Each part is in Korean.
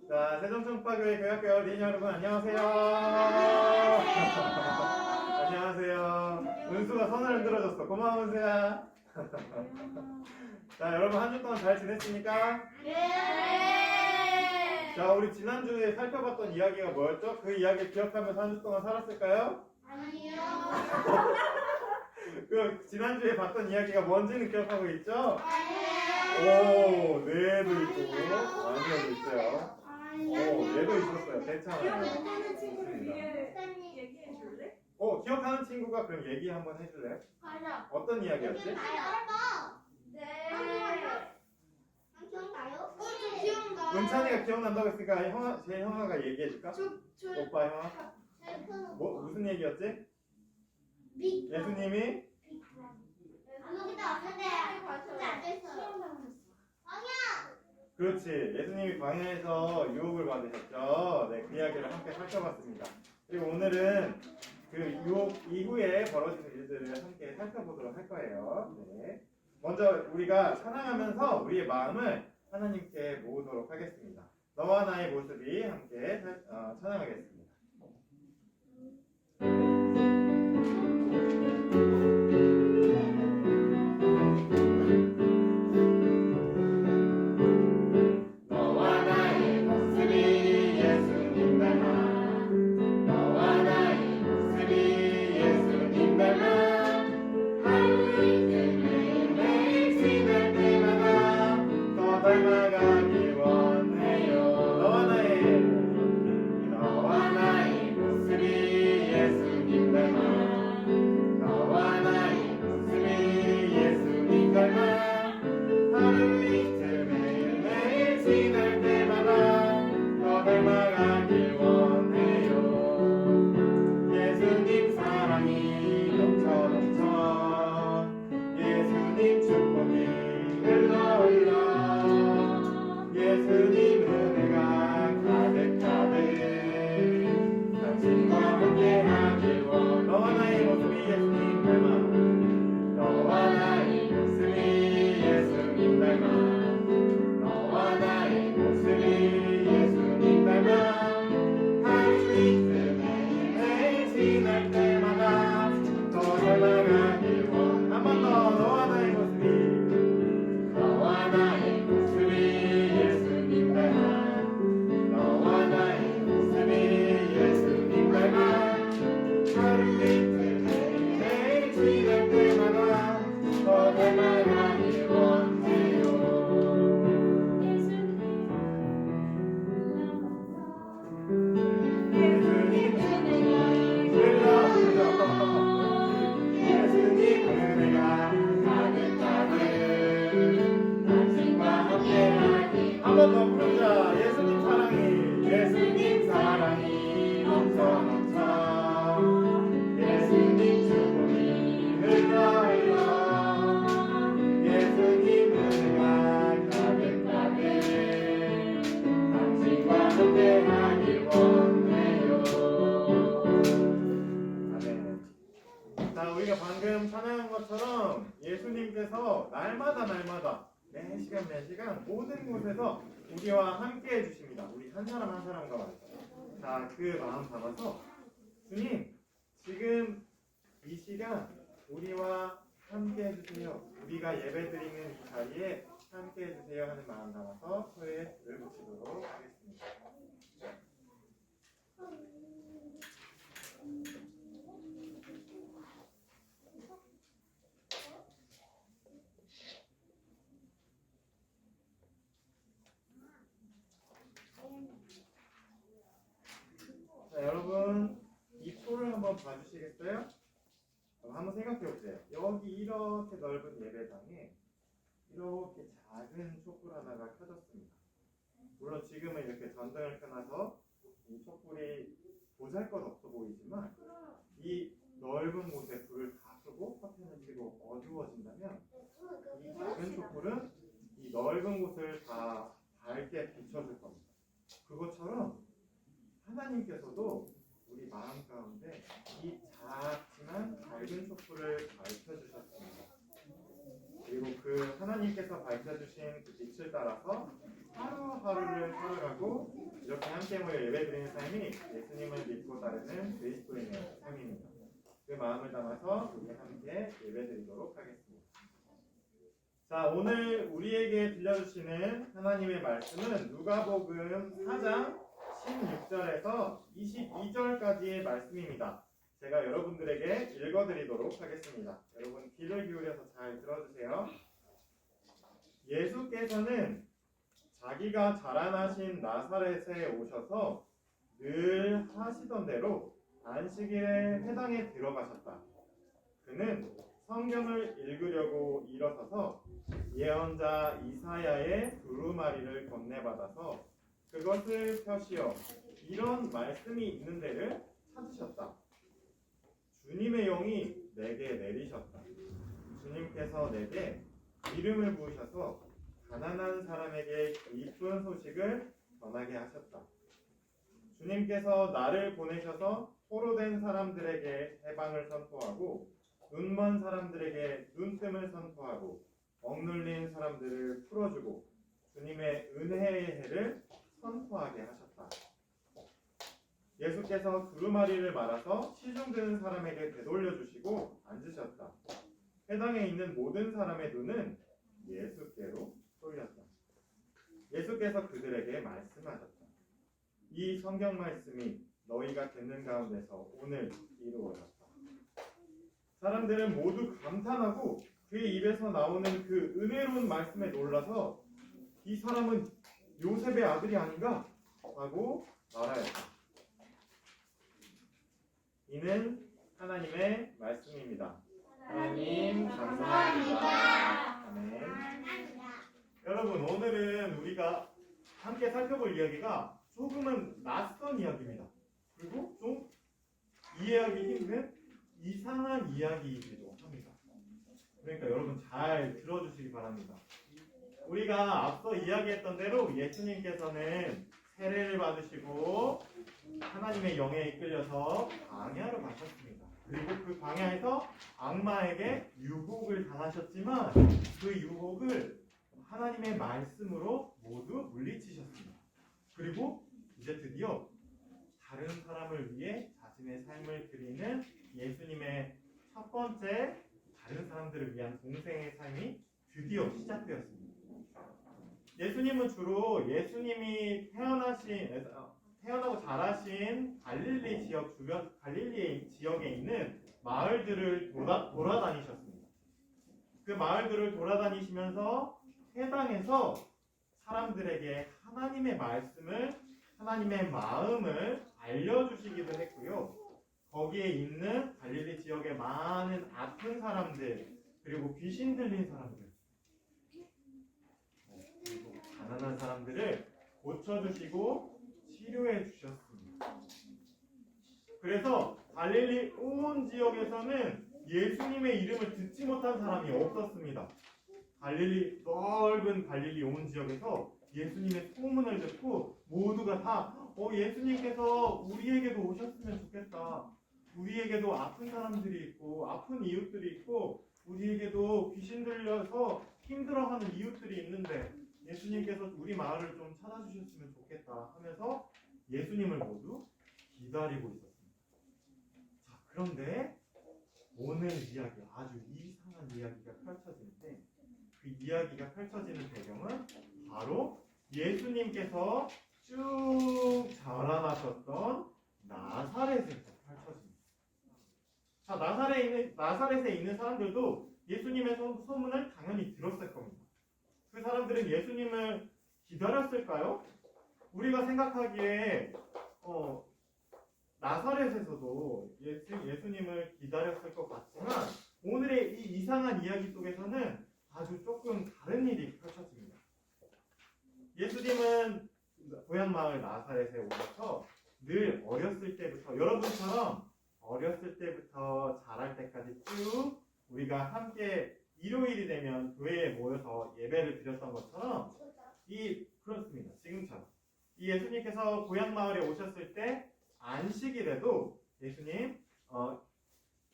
자, 세종청파교회 교학교 어린이 여러분 안녕하세요. 안녕하세요. 은수가 손을 흔들어줬어. 고마워 은수야. 자, 여러분 한 주 동안 잘 지냈습니까? 네. 자, 우리 지난주에 살펴봤던 이야기가 뭐였죠? 그 이야기를 기억하면서 한 주 동안 살았을까요? 아니요. 그 지난주에 봤던 이야기가 뭔지는 기억하고 있죠? 아니요. 오, 뇌도 있고 아니어도 있어요. 오, 뇌도 있었어요. 괜찮아요. 기억나는 친구를 좋습니다. 얘기해 줄래? 기억하는 친구가 그럼 얘기 한번 해줄래요? 맞아. 어떤 이야기였지? 네. 기억나요? 저 기억나. 은찬이가 기억난다고 했으니까 제 형아가 얘기해줄까? 오빠 형아? 무슨 얘기였지? 예수님이 그렇지. 예수님이 광야에서 유혹을 받으셨죠. 네, 그 이야기를 함께 살펴봤습니다. 그리고 오늘은 그 유혹 이후에 벌어지는 일들을 함께 살펴보도록 할 거예요. 네. 먼저 우리가 찬양하면서 우리의 마음을 하나님께 모으도록 하겠습니다. 너와 나의 모습이 함께 찬양하겠습니다. 우리가 방금 찬양한 것처럼 예수님께서 날마다 매 시간 모든 곳에서 우리와 함께 해주십니다. 우리 한 사람 한 사람과 말이죠. 자, 그 마음 담아서 주님 지금 이 시간 우리와 함께 해주세요. 우리가 예배드리는 이 자리에 함께 해주세요 하는 마음 담아서 소리를 붙이도록 하겠습니다. 자, 여러분 이 표를 한번 봐주시겠어요? 한번 생각해 보세요. 여기 이렇게 넓은 예배당에 이렇게 작은 촛불 하나가 켜졌습니다. 물론 지금은 이렇게 전등을 켜놔서 이 촛불이 보잘것없어 보이지만 이 넓은 곳에 불을 다 끄고 커튼을 치고 어두워진다면 이 작은 촛불은 이 넓은 곳을 다 밝게 비춰줄 겁니다. 그것처럼 하나님께서도 우리 마음 가운데 이 작지만 밝은 촛불을 밝혀주셨습니다. 그리고 그 하나님께서 밝혀주신 그 빛을 따라서 하루하루를 살아가고 이렇게 함께 모여 예배드리는 삶이 예수님을 믿고 따르는 그리스도인의 삶입니다. 그 마음을 담아서 우리 함께 예배드리도록 하겠습니다. 자, 오늘 우리에게 들려주시는 하나님의 말씀은 누가복음 4장 16절에서 22절까지의 말씀입니다. 제가 여러분들에게 읽어드리도록 하겠습니다. 여러분 귀를 기울여서 잘 들어주세요. 예수께서는 자기가 자라나신 나사렛에 오셔서 늘 하시던 대로 안식일에 회당에 들어가셨다. 그는 성경을 읽으려고 일어서서 예언자 이사야의 두루마리를 건네받아서 그것을 펴시어 이런 말씀이 있는 데를 찾으셨다. 주님의 영이 내게 내리셨다. 주님께서 내게 기름을 부으셔서 가난한 사람에게 기쁜 소식을 전하게 하셨다. 주님께서 나를 보내셔서 포로된 사람들에게 해방을 선포하고 눈먼 사람들에게 눈뜸을 선포하고 억눌린 사람들을 풀어주고 주님의 은혜의 해를 선포하게 하셨다. 예수께서 두루마리를 말아서 시중 드는 사람에게 되돌려 주시고 앉으셨다. 회당에 있는 모든 사람의 눈은 예수께로 쏠렸다. 예수께서 그들에게 말씀하셨다. 이 성경 말씀이 너희가 듣는 가운데서 오늘 이루어졌다. 사람들은 모두 감탄하고 그의 입에서 나오는 그 은혜로운 말씀에 놀라서 이 사람은 요셉의 아들이 아닌가? 하고 말하였다. 이는 하나님의 말씀입니다. 하나님 감사합니다. 아멘. 여러분 오늘은 우리가 함께 살펴볼 이야기가 조금은 낯선 이야기입니다. 그리고 좀 이해하기 힘든 이상한 이야기이기도 합니다. 그러니까 여러분 잘 들어주시기 바랍니다. 우리가 앞서 이야기했던 대로 예수님께서는 세례를 받으시고 하나님의 영에 이끌려서 광야로 가셨습니다. 그리고 그 광야에서 악마에게 유혹을 당하셨지만 그 유혹을 하나님의 말씀으로 모두 물리치셨습니다. 그리고 이제 드디어 다른 사람을 위해 자신의 삶을 드리는 예수님의 첫 번째 다른 사람들을 위한 동생의 삶이 드디어 시작되었습니다. 예수님은 주로 예수님이 태어나고 자라신 갈릴리 지역 주변 갈릴리 지역에 있는 마을들을 돌아다니셨습니다. 그 마을들을 돌아다니시면서 회당에서 사람들에게 하나님의 말씀을 하나님의 마음을 알려주시기도 했고요. 거기에 있는 갈릴리 지역의 많은 아픈 사람들 그리고 귀신 들린 사람들 그리고 가난한 사람들을 고쳐주시고 치료해 주셨습니다. 그래서 갈릴리 온 지역에서는 예수님의 이름을 듣지 못한 사람이 없었습니다. 넓은 갈릴리 온 지역에서 예수님의 소문을 듣고 모두가 다 예수님께서 우리에게도 오셨으면 좋겠다. 우리에게도 아픈 사람들이 있고 아픈 이웃들이 있고 우리에게도 귀신 들려서 힘들어하는 이웃들이 있는데 예수님께서 우리 마을을 좀 찾아주셨으면 좋겠다 하면서 예수님을 모두 기다리고 있었습니다. 자, 그런데 오늘 이야기 아주 이상한 이야기가 펼쳐지는데 그 이야기가 펼쳐지는 배경은 바로 예수님께서 쭉 자라나셨던 나사렛에서 펼쳐집니다. 자, 나사렛에 있는 사람들도 예수님의 소문을 당연히 들었을 겁니다. 그 사람들은 예수님을 기다렸을까요? 우리가 생각하기에 나사렛에서도 예수님을 기다렸을 것 같지만 오늘의 이 이상한 이야기 속에서는 아주 조금 다른 일이 펼쳐집니다. 예수님은 고향 마을 나사렛에 오셔서 늘 어렸을 때부터 여러분처럼 어렸을 때부터 자랄 때까지 쭉 우리가 함께 일요일이 되면 교회에 모여서 예배를 드렸던 것처럼 그렇습니다. 지금처럼 이 예수님께서 고향 마을에 오셨을 때 안식일에도 예수님은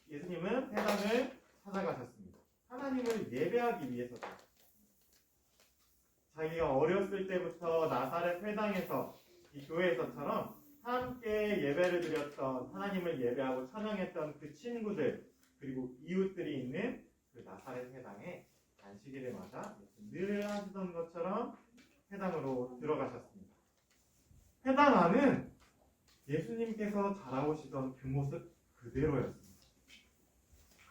회당을 찾아가셨습니다. 하나님을 예배하기 위해서죠. 자, 자기가 어렸을 때부터 나사렛 회당에서 이 교회에서처럼 함께 예배를 드렸던 하나님을 예배하고 찬양했던 그 친구들 그리고 이웃들이 있는 그 나사렛 회당에 안식일을 맞아 늘 하시던 것처럼 회당으로 들어가셨습니다. 회당 안은 예수님께서 자라오시던 그 모습 그대로였습니다.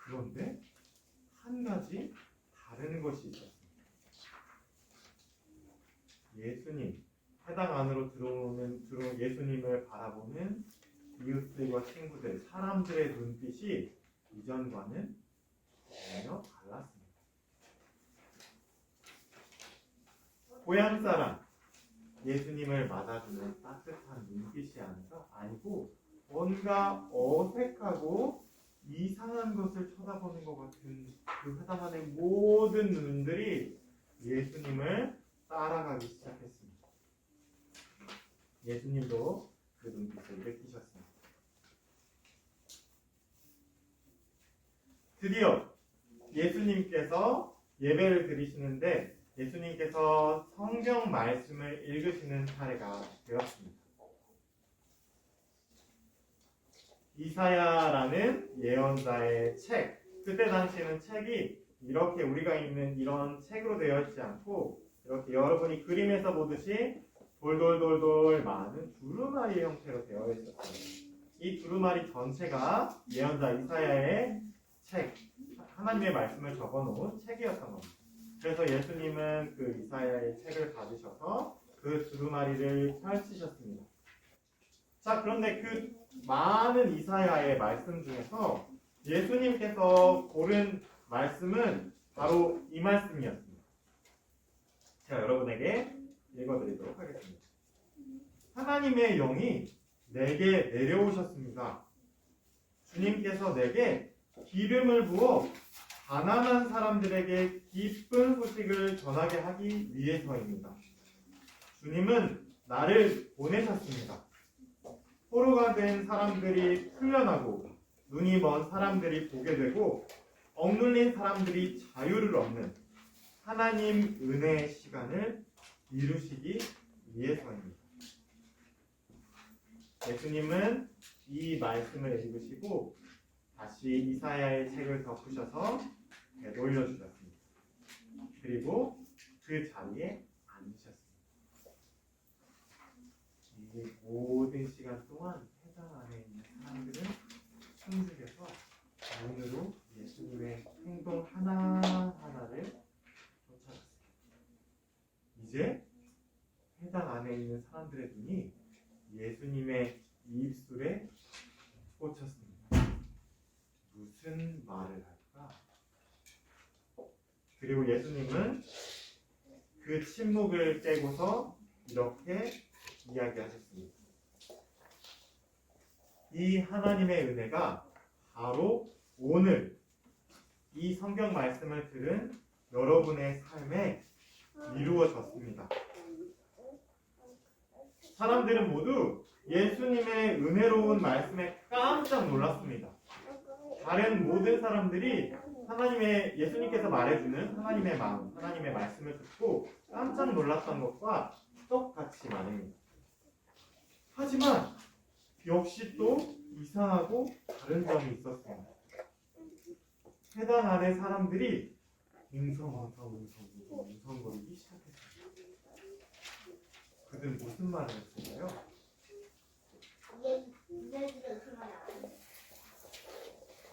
그런데 한 가지 다른 것이 있었습니다. 예수님, 회당 안으로 들어온 예수님을 바라보는 이웃들과 친구들, 사람들의 눈빛이 이전과는 전혀 달랐습니다. 고향 사람, 예수님을 맞아주는 따뜻한 눈빛이 아니고 뭔가 어색하고 이상한 것을 쳐다보는 것 같은 그 회당 안의 모든 눈들이 예수님을 따라가기 시작했습니다. 예수님도 그 눈빛을 느끼셨습니다. 드디어 예수님께서 예배를 드리시는데 예수님께서 성경 말씀을 읽으시는 차례가 되었습니다. 이사야라는 예언자의 책, 그때 당시에는 책이 이렇게 우리가 읽는 이런 책으로 되어 있지 않고 이렇게 여러분이 그림에서 보듯이 돌돌돌돌 많은 두루마리 형태로 되어 있었어요. 이 두루마리 전체가 예언자 이사야의 책, 하나님의 말씀을 적어놓은 책이었던 겁니다. 그래서 예수님은 그 이사야의 책을 가지셔서 그 두루마리를 펼치셨습니다. 자, 그런데 그 많은 이사야의 말씀 중에서 예수님께서 고른 말씀은 바로 이 말씀이었습니다. 제가 여러분에게 읽어드리도록 하겠습니다. 하나님의 영이 내게 내려오셨습니다. 주님께서 내게 기름을 부어 가난한 사람들에게 기쁜 소식을 전하게 하기 위해서입니다. 주님은 나를 보내셨습니다. 포로가 된 사람들이 풀려나고 눈이 먼 사람들이 보게 되고 억눌린 사람들이 자유를 얻는 하나님 은혜의 시간을 이루시기 위해서입니다. 예수님은 이 말씀을 읽으시고 다시 이사야의 책을 덮으셔서 되돌려 주셨습니다. 그리고 그 자리에 앉으셨습니다. 이 모든 시간 동안 회당 안에 있는 사람들은 숨죽여서 눈으로 예수님의 행동 하나하나를 쫓아갔습니다. 이제 회당 안에 있는 사람들의 눈이 예수님의 입술에 꽂혔습니다. 무슨 말을 할까? 그리고 예수님은 그 침묵을 깨고서 이렇게 이야기하셨습니다. 이 하나님의 은혜가 바로 오늘 이 성경 말씀을 들은 여러분의 삶에 이루어졌습니다. 사람들은 모두 예수님의 은혜로운 말씀에 깜짝 놀랐습니다. 다른 모든 사람들이 예수님께서 말해주는 하나님의 마음, 하나님의 말씀을 듣고 깜짝 놀랐던 것과 똑같이 말입니다. 하지만 역시 또 이상하고 다른 점이 있었습니다. 회당 안의 사람들이 웅성거리기 시작했습니다. 그들은 무슨 말을 했을까요?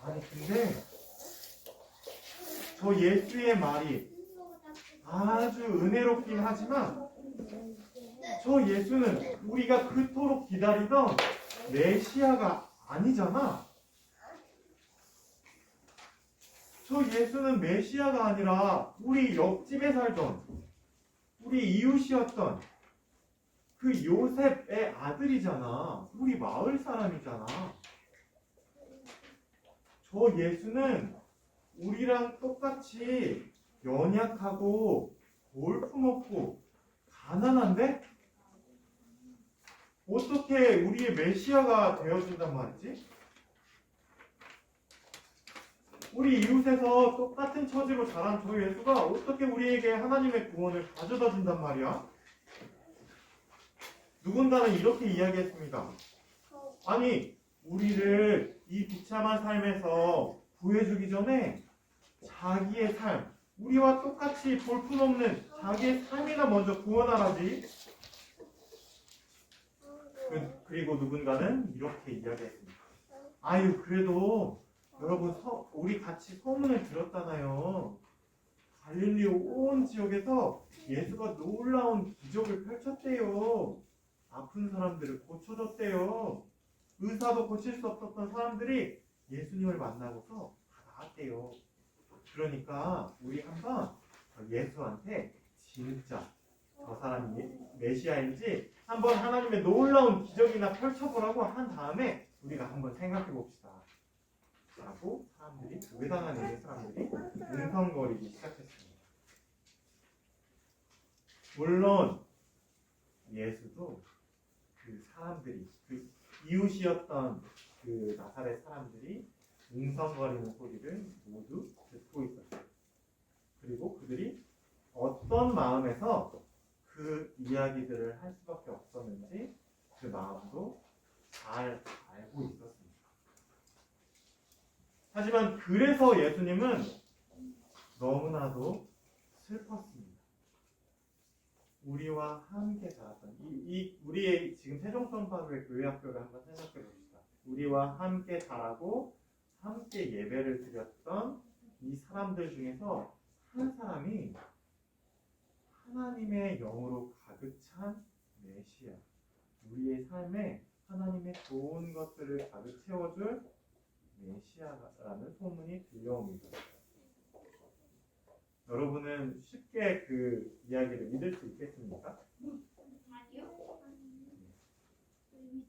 아니 근데 저 예수의 말이 아주 은혜롭긴 하지만 저 예수는 우리가 그토록 기다리던 메시아가 아니잖아. 저 예수는 메시아가 아니라 우리 옆집에 살던 우리 이웃이었던 그 요셉의 아들이잖아. 우리 마을 사람이잖아. 저 예수는 우리랑 똑같이 연약하고 볼품없고 가난한데 어떻게 우리의 메시아가 되어준단 말이지? 우리 이웃에서 똑같은 처지로 자란 저 예수가 어떻게 우리에게 하나님의 구원을 가져다 준단 말이야? 누군가는 이렇게 이야기했습니다. 아니, 우리를 이 비참한 삶에서 구해주기 전에 자기의 삶, 우리와 똑같이 볼품없는 자기의 삶이나 먼저 구원하라지. 그리고 누군가는 이렇게 이야기했습니다. 아유, 그래도 여러분, 우리 같이 소문을 들었잖아요. 갈릴리 온 지역에서 예수가 놀라운 기적을 펼쳤대요. 아픈 사람들을 고쳐줬대요. 의사도 고칠 수 없었던 사람들이 예수님을 만나고서 다 나았대요. 그러니까 우리 한번 예수한테 진짜 저 사람이 메시아인지 한번 하나님의 놀라운 기적이나 펼쳐보라고 한 다음에 우리가 한번 생각해 봅시다. 라고 사람들이, 교회당 안에 있는 사람들이 웅성거리기 시작했습니다. 물론 예수도 그 사람들이, 그 이웃이었던 그 나사렛 사람들이 웅성거리는 소리를 모두 듣고 있었어요. 그리고 그들이 어떤 마음에서 그 이야기들을 할 수밖에 없었는지 그 마음도 잘 알고 있었습니다. 하지만 그래서 예수님은 너무나도 슬펐습니다. 우리와 함께 자랐던 우리의 지금 세종성파루의 교회 학교를 한번 생각해 봅시다. 우리와 함께 자라고 함께 예배를 드렸던 이 사람들 중에서 한 사람이 하나님의 영으로 가득 찬 메시아, 우리의 삶에 하나님의 좋은 것들을 가득 채워줄 메시아라는 소문이 들려옵니다. 여러분은 쉽게 그 이야기를 믿을 수 있겠습니까? 아니요.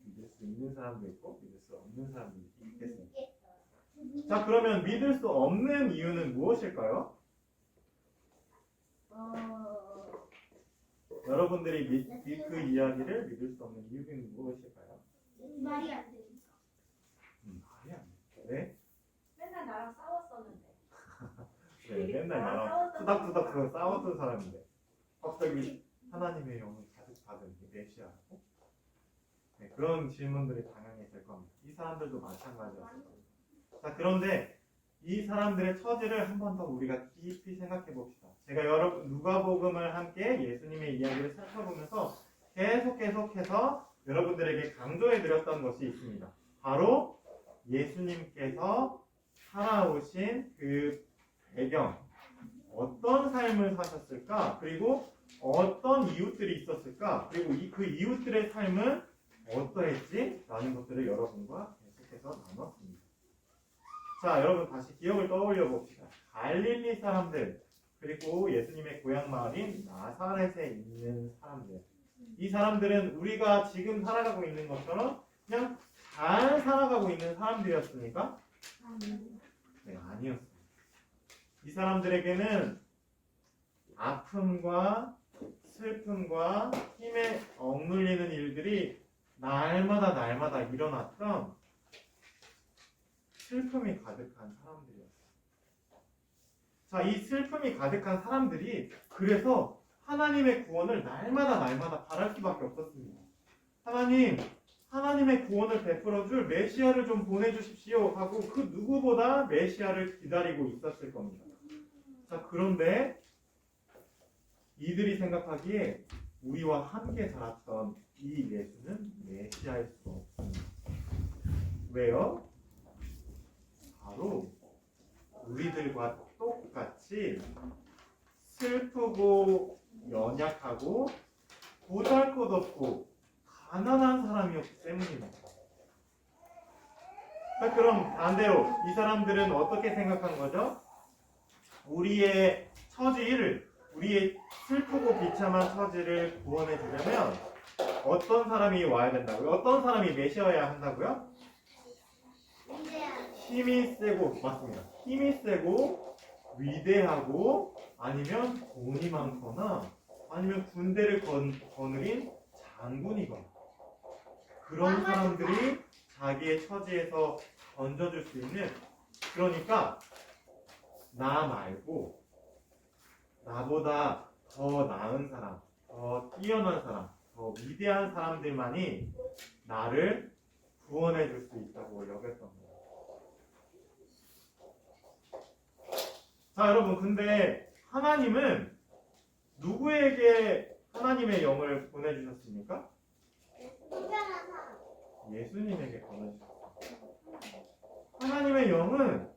믿을 수 있는 사람도 있고 믿을 수 없는 사람도 있겠습니다. 자, 그러면 믿을 수 없는 이유는 무엇일까요? 여러분들이 그 이야기를 믿을 수 없는 이유는 무엇일까요? 말이 안 되니까. 말이 안 돼. 네? 맨날 나랑 싸웠었는데. 네, 맨날 나랑 투닥투닥 싸웠던 사람인데 갑자기 하나님의 영을 가득 받은 메시아라고? 네, 그런 질문들이 당연히 될 겁니다. 이 사람들도 마찬가지였을 겁니다. 자, 그런데 이 사람들의 처지를 한 번 더 우리가 깊이 생각해 봅시다. 제가 누가복음을 함께 예수님의 이야기를 살펴보면서 계속해서 여러분들에게 강조해 드렸던 것이 있습니다. 바로 예수님께서 살아오신 그 배경, 어떤 삶을 사셨을까? 그리고 어떤 이웃들이 있었을까? 그리고 그 이웃들의 삶은 어떠했지? 라는 것들을 여러분과 계속해서 나눴습니다. 자, 여러분 다시 기억을 떠올려 봅시다. 갈릴리 사람들, 그리고 예수님의 고향 마을인 나사렛에 있는 사람들. 이 사람들은 우리가 지금 살아가고 있는 것처럼 그냥 잘 살아가고 있는 사람들이었습니까? 네, 아니었습니다. 이 사람들에게는 아픔과 슬픔과 힘에 억눌리는 일들이 날마다 일어났던 슬픔이 가득한 사람들이었어요. 자, 이 슬픔이 가득한 사람들이 그래서 하나님의 구원을 날마다 바랄 수밖에 없었습니다. 하나님의 구원을 베풀어줄 메시아를 좀 보내주십시오 하고 그 누구보다 메시아를 기다리고 있었을 겁니다. 자, 그런데 이들이 생각하기에 우리와 함께 자랐던 이 예수는 메시아일 수가 없습니다. 왜요? 바로 우리들과 똑같이 슬프고 연약하고 보잘것없고 가난한 사람이었기 때문입니다. 자, 그럼 반대로 이 사람들은 어떻게 생각한 거죠? 우리의 슬프고 비참한 처지를 구원해 주려면 어떤 사람이 와야 된다고요? 어떤 사람이 메시아여야 한다고요? 힘이 세고, 맞습니다. 힘이 세고 위대하고 아니면 돈이 많거나 아니면 군대를 거느린 장군이거나 그런 사람들이 자기의 처지에서 건져줄 수 있는, 그러니까 나 말고 나보다 더 나은 사람, 더 뛰어난 사람, 더 위대한 사람들만이 나를 구원해 줄 수 있다고 여겼던 거예요. 자, 여러분, 근데 하나님은 누구에게 하나님의 영을 보내주셨습니까? 불편한 사람. 예수님에게 보내주셨어요. 하나님의 영은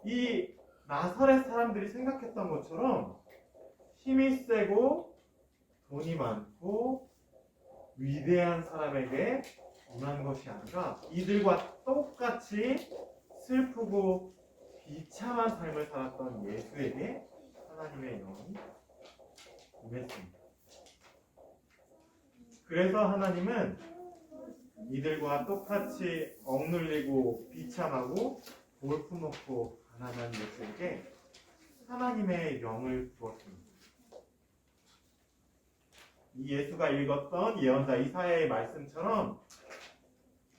이 나사렛 사람들이 생각했던 것처럼 힘이 세고 돈이 많고 위대한 사람에게 임한 것이 아니라 이들과 똑같이 슬프고 비참한 삶을 살았던 예수에게 하나님의 영이 임했습니다. 그래서 하나님은 이들과 똑같이 억눌리고 비참하고 볼품없고 가난한 예수에게 하나님의 영을 부었습니다. 이 예수가 읽었던 예언자 이사야의 말씀처럼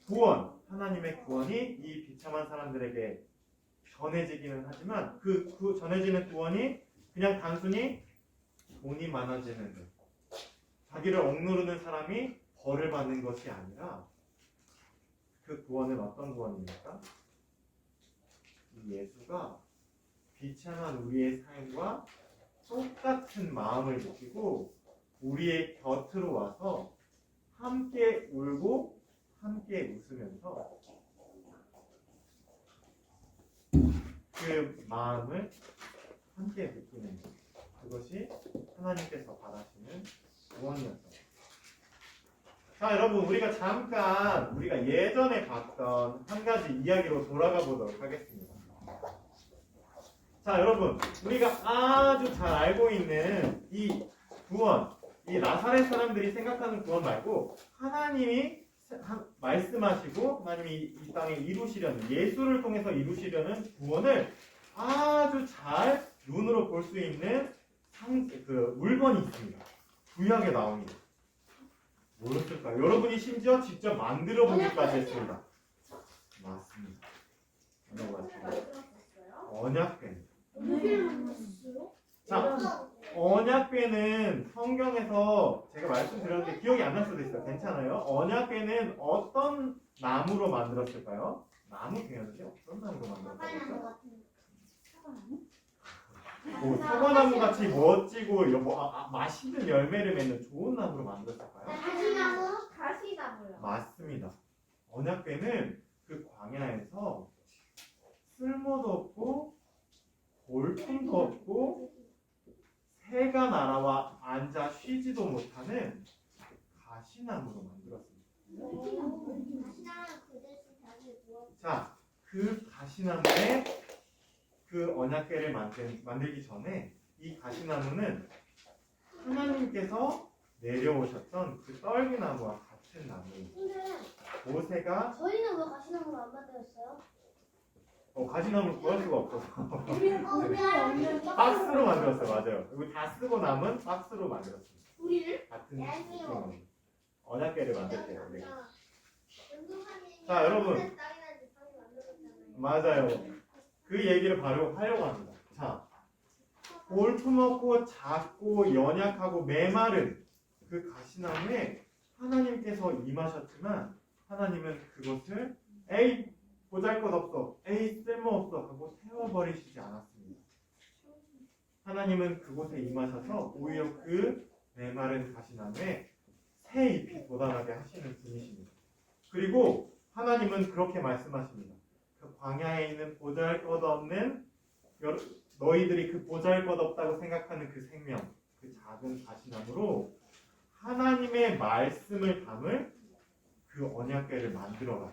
구원, 하나님의 구원이 이 비참한 사람들에게 전해지기는 하지만 그 전해지는 구원이 그냥 단순히 돈이 많아지는 것, 자기를 억누르는 사람이 벌을 받는 것이 아니라 그 구원은 어떤 구원입니까? 이 예수가 비참한 우리의 삶과 똑같은 마음을 느끼고 우리의 곁으로 와서 함께 울고 함께 웃으면서 그 마음을 함께 느끼는 것, 그것이 하나님께서 바라시는 구원이었습니다. 자, 여러분, 우리가 잠깐 우리가 예전에 봤던 한 가지 이야기로 돌아가 보도록 하겠습니다. 자, 여러분, 우리가 아주 잘 알고 있는 이 구원, 이 나사렛 사람들이 생각하는 구원 말고 하나님이 말씀하시고 하나님이 이 땅에 이루시려는, 예수를 통해서 이루시려는 구원을 아주 잘 눈으로 볼 수 있는 물건이 있습니다. 구약에 나옵니다. 뭐였을까요? 여러분이 심지어 직접 만들어 보기까지 했습니다. 맞습니다. 언약궤. 자, 언약궤는 성경에서 제가 말씀드렸는데 기억이 안 날 수도 있어요. 괜찮아요. 언약궤는 어떤 나무로 만들었을까요? 나무궤였는데 어떤 나무로 만들었을까요? 사과나무 같이 멋지고 맛있는 열매를 맺는 좋은 나무로 만들었을까요? 가시나무요. 맞습니다. 언약궤는 그 광야에서 쓸모도 없고 볼품도 없고 새가 날아와 앉아 쉬지도 못하는 가시나무로 만들었습니다. 자, 그 가시나무에 그 언약궤를 만들기 전에 이 가시나무는 하나님께서 내려오셨던 그 떨기나무와 같은 나무예요. 근데 모세가 저희는 왜 가시나무로 안 만들었어요? 가시나무를 구할 수가 없어서 우리는 박스로 만들었어요. 맞아요. 이거 다 쓰고 남은 박스로 만들었습니다. 우리는? 같은 얇아요. 언약궤를 만들 때요. 우리가. 자, 여러분. 맞아요. 그 얘기를 바로 하려고 합니다. 자, 볼품없고 작고 연약하고 메마른 그 가시나무에 하나님께서 임하셨지만 하나님은 그것을 에이 보잘것없어, 에이 쓸모없어 하고 태워버리시지 않았습니다. 하나님은 그곳에 임하셔서 오히려 그 메마른 가시나무에 새 잎이 돋아나게 하시는 분이십니다. 그리고 하나님은 그렇게 말씀하십니다. 그 광야에 있는 보잘것없는 너희들이 그 보잘것없다고 생각하는 그 생명, 그 작은 가시나무로 하나님의 말씀을 담을 그 언약궤를 만들어라.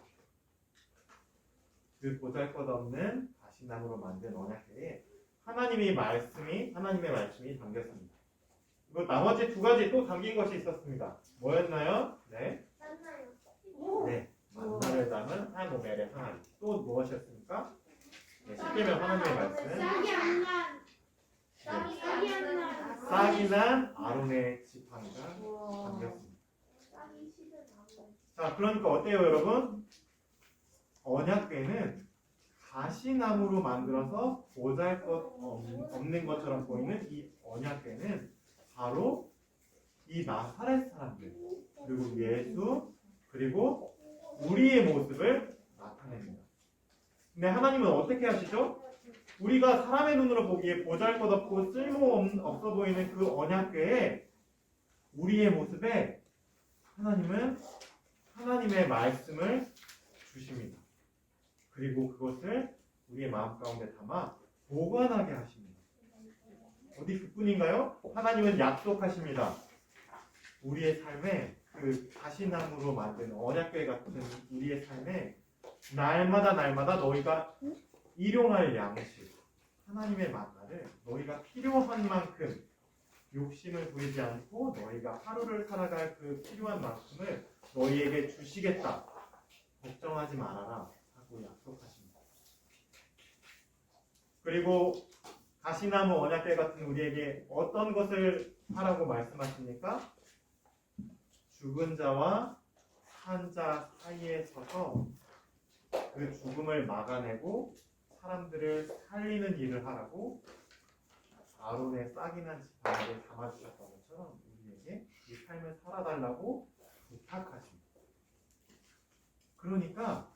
그 보잘것없는 가시나무로 만든 언약궤에 하나님의 말씀이 담겼습니다. 그리고 나머지 두 가지 또 담긴 것이 있었습니다. 뭐였나요? 네. 네. 만나를 담은 한 오멜의 항아리. 또 무엇이었습니까? 네, 십계명 하나님의 말씀. 싹이 난 아론의 지팡이가 담겼습니다. 자, 그러니까 어때요, 여러분? 언약궤는 가시나무로 만들어서 보잘것 없는 것처럼 보이는 이 언약궤는 바로 이 나사렛 사람들 그리고 예수 그리고 우리의 모습을 나타냅니다. 근데 하나님은 어떻게 하시죠? 우리가 사람의 눈으로 보기에 보잘것없고 쓸모없어 보이는 그 언약궤에 우리의 모습에 하나님은 하나님의 말씀을 주십니다. 그리고 그것을 우리의 마음 가운데 담아 보관하게 하십니다. 어디 그뿐인가요? 하나님은 약속하십니다. 우리의 삶에 그 가시나무로 만든 언약궤 같은 우리의 삶에 날마다 너희가 일용할 양식 하나님의 만나를 너희가 필요한 만큼 욕심을 부리지 않고 너희가 하루를 살아갈 그 필요한 만큼을 너희에게 주시겠다. 걱정하지 말아라 하고 약속하십니다. 그리고 가시나무 언약궤 같은 우리에게 어떤 것을 하라고 말씀하십니까? 죽은 자와 산 자 사이에 서서 그 죽음을 막아내고 사람들을 살리는 일을 하라고 아론의 싹이 난 지팡이를 담아주셨던 것처럼 우리에게 이 삶을 살아달라고 부탁하십니다. 그러니까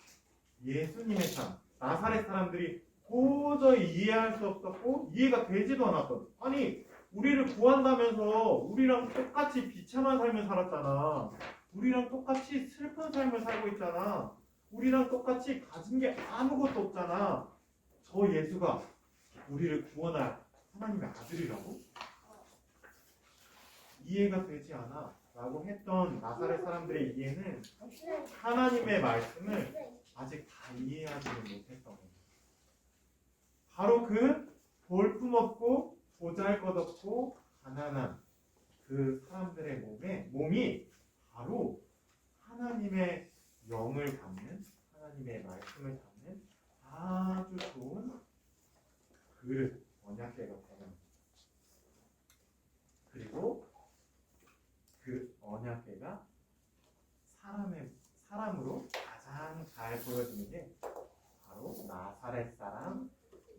예수님의 삶, 나사렛 사람들이 도저히 이해할 수 없었고 이해가 되지도 않았던, 아니 우리를 구한다면서 우리랑 똑같이 비참한 삶을 살았잖아. 우리랑 똑같이 슬픈 삶을 살고 있잖아. 우리랑 똑같이 가진 게 아무것도 없잖아. 저 예수가 우리를 구원할 하나님의 아들이라고? 이해가 되지 않아 라고 했던 나사렛 사람들의 이해는 하나님의 말씀을 아직 다 이해하지는 못했던 거예요. 바로 그 볼품없고 보잘것없고 가난한 그 사람들의 몸이 바로 하나님의 영을 담는, 하나님의 말씀을 담는 아주 좋은 그릇, 언약궤가 되는. 그리고 그 언약궤가 사람으로 가장 잘 보여지는 게 바로 나사렛 사람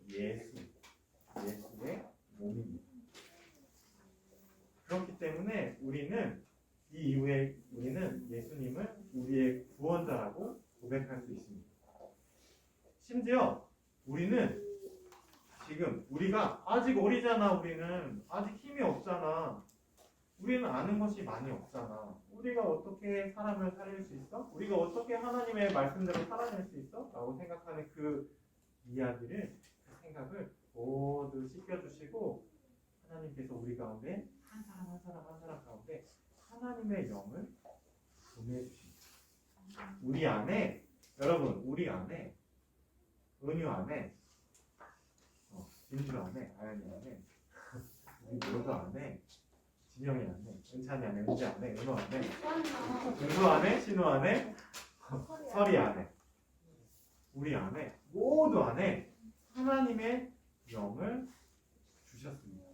예수의 몸입니다. 그렇기 때문에 우리는 이 이후에 우리는 예수님을 우리의 구원자라고 고백할 수 있습니다. 심지어 우리는 지금 우리가 아직 어리잖아. 우리는 아직 힘이 없잖아. 우리는 아는 것이 많이 없잖아. 우리가 어떻게 사람을 살릴 수 있어? 우리가 어떻게 하나님의 말씀대로 살아낼 수 있어? 라고 생각하는 그 이야기를, 그 생각을 모두 씻겨주시고 하나님께서 우리 가운데 한 사람 가운데 하나님의 영을 보내주십니다. 우리 안에, 여러분, 우리 안에, 은유 안에, 진주 안에, 아연이 안에, 우리 모두 안에, 진영이 안에, 은찬이 안에, 은지 안에, 은호 안에, 은수 안에, 신우 안에, 설이 안에, 우리 안에, 모두 안에 하나님의 영을 주셨습니다.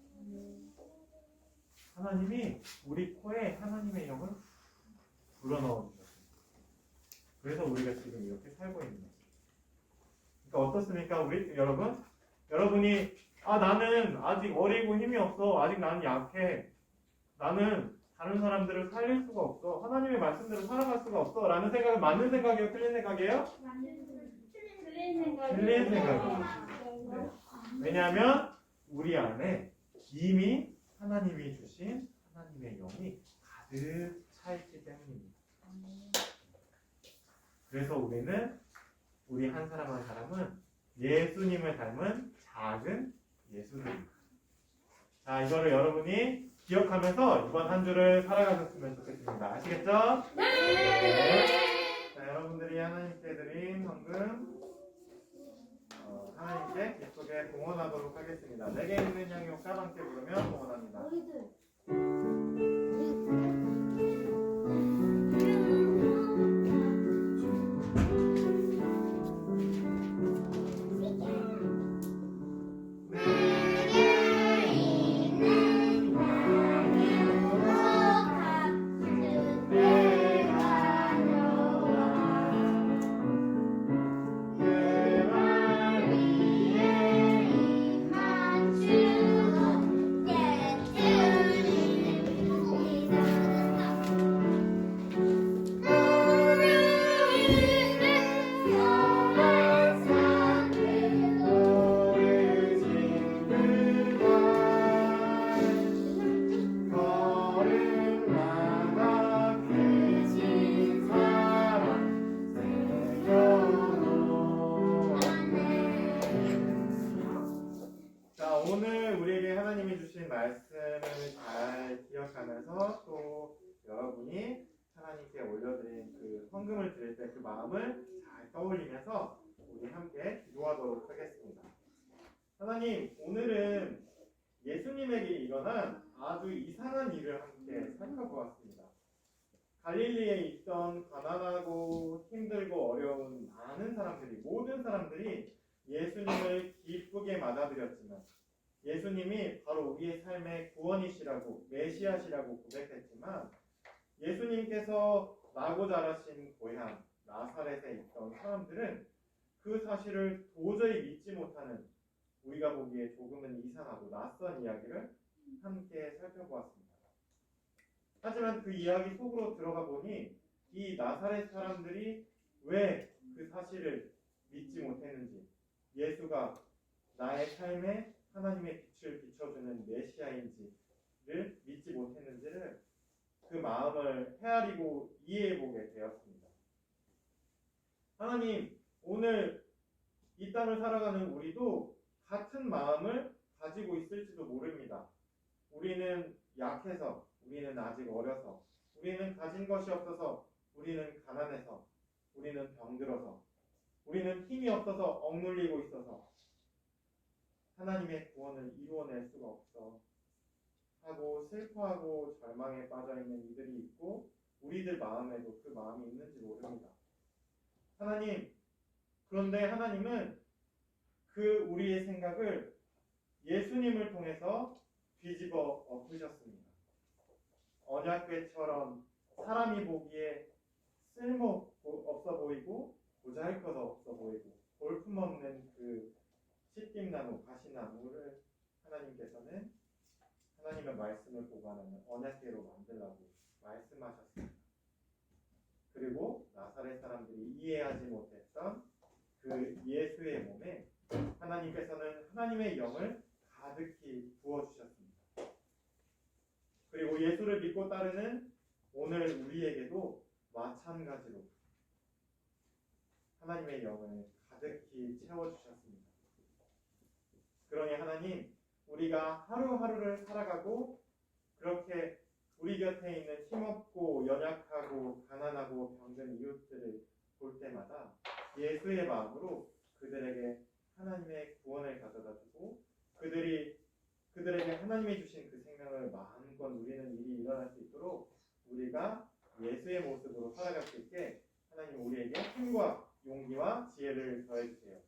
하나님이 우리 코에 하나님의 영을 불어넣어 주셨습니다. 그래서 우리가 지금 이렇게 살고 있는 거죠. 그러니까 어떻습니까? 우리 여러분이 나는 아직 어리고 힘이 없어. 아직 나는 약해. 나는 다른 사람들을 살릴 수가 없어. 하나님의 말씀대로 살아갈 수가 없어. 라는 생각은 맞는 생각이에요? 틀린 생각이에요? 틀린 생각이에요. 네. 왜냐하면 우리 안에 이미 하나님이 주신 하나님의 영이 가득 차 있기 때문입니다. 그래서 우리 한 사람은 예수님을 닮은 작은 예수들입니다. 자, 이거를 여러분이 기억하면서 이번 한 주를 살아가셨으면 좋겠습니다. 아시겠죠? 네. 자, 여러분들이 하나님께 드린 헌금 하나님께 예쁘게 봉헌하도록 하겠습니다. 내게 있는 양이 옥과 함께 부르며 봉헌합니다. 드리면서 또 여러분이 하나님께 올려드린 그 헌금을 드릴 때 그 마음을 잘 떠올리면서 우리 함께 기도하도록 하겠습니다. 하나님, 오늘은 예수님에게 일어난 아주 이상한 일을 함께 살펴보았습니다. 갈릴리에 있던 가난하고 힘들고 어려운 많은 사람들이, 모든 사람들이 예수님을 기쁘게 맞아들였지만 예수님이 바로 우리의 삶의 구원이시라고, 메시아시라고 고백했지만 예수님께서 나고 자라신 고향 나사렛에 있던 사람들은 그 사실을 도저히 믿지 못하는, 우리가 보기에 조금은 이상하고 낯선 이야기를 함께 살펴보았습니다. 하지만 그 이야기 속으로 들어가 보니 이 나사렛 사람들이 왜 그 사실을 믿지 못했는지, 예수가 나의 삶에 하나님의 빛을 비춰주는 메시아인지를 믿지 못했는지를 그 마음을 헤아리고 이해해보게 되었습니다. 하나님, 오늘 이 땅을 살아가는 우리도 같은 마음을 가지고 있을지도 모릅니다. 우리는 약해서, 우리는 아직 어려서, 우리는 가진 것이 없어서, 우리는 가난해서, 우리는 병들어서, 우리는 힘이 없어서 억눌리고 있어서 하나님의 구원을 이루어낼 수가 없어 하고 슬퍼하고 절망에 빠져있는 이들이 있고, 우리들 마음에도 그 마음이 있는지 모릅니다. 하나님, 그런데 하나님은 그 우리의 생각을 예수님을 통해서 뒤집어 엎으셨습니다. 언약궤처럼 사람이 보기에 쓸모 없어 보이고 보잘것 없어 보이고 볼품없는 그 십김나무, 가시나무를 하나님께서는 하나님의 말씀을 보관하는 언약궤로 만들라고 말씀하셨습니다. 그리고 나사렛 사람들이 이해하지 못했던 그 예수의 몸에 하나님께서는 하나님의 영을 가득히 부어주셨습니다. 그리고 예수를 믿고 따르는 오늘 우리에게도 마찬가지로 하나님의 영을 가득히 채워주셨습니다. 그러니 하나님, 우리가 하루하루를 살아가고 그렇게 우리 곁에 있는 힘없고 연약하고 가난하고 병든 이웃들을 볼 때마다 예수의 마음으로 그들에게 하나님의 구원을 가져다주고 그들에게 하나님이 주신 그 생명을 마음껏 누리는 일이 일어날 수 있도록 우리가 예수의 모습으로 살아갈 수 있게 하나님 우리에게 힘과 용기와 지혜를 더해주세요.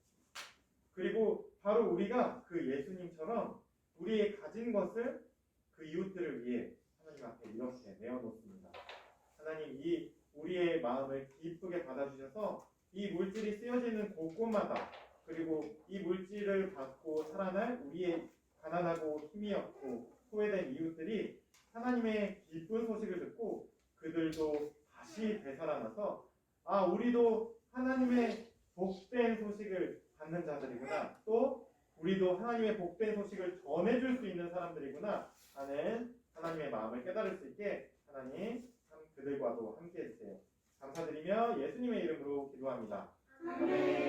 그리고 바로 우리가 그 예수님처럼 우리의 가진 것을 그 이웃들을 위해 하나님 앞에 이렇게 내어놓습니다. 하나님, 이 우리의 마음을 기쁘게 받아주셔서 이 물질이 쓰여지는 곳곳마다, 그리고 이 물질을 받고 살아날 우리의 가난하고 힘이 없고 소외된 이웃들이 하나님의 기쁜 소식을 듣고 그들도 다시 되살아나서 우리도 하나님의 복된 소식을 받는 자들이구나, 또 우리도 하나님의 복된 소식을 전해줄 수 있는 사람들이구나 하는 하나님의 마음을 깨달을 수 있게 하나님 그들과도 함께 해주세요. 감사드리며 예수님의 이름으로 기도합니다. 아멘.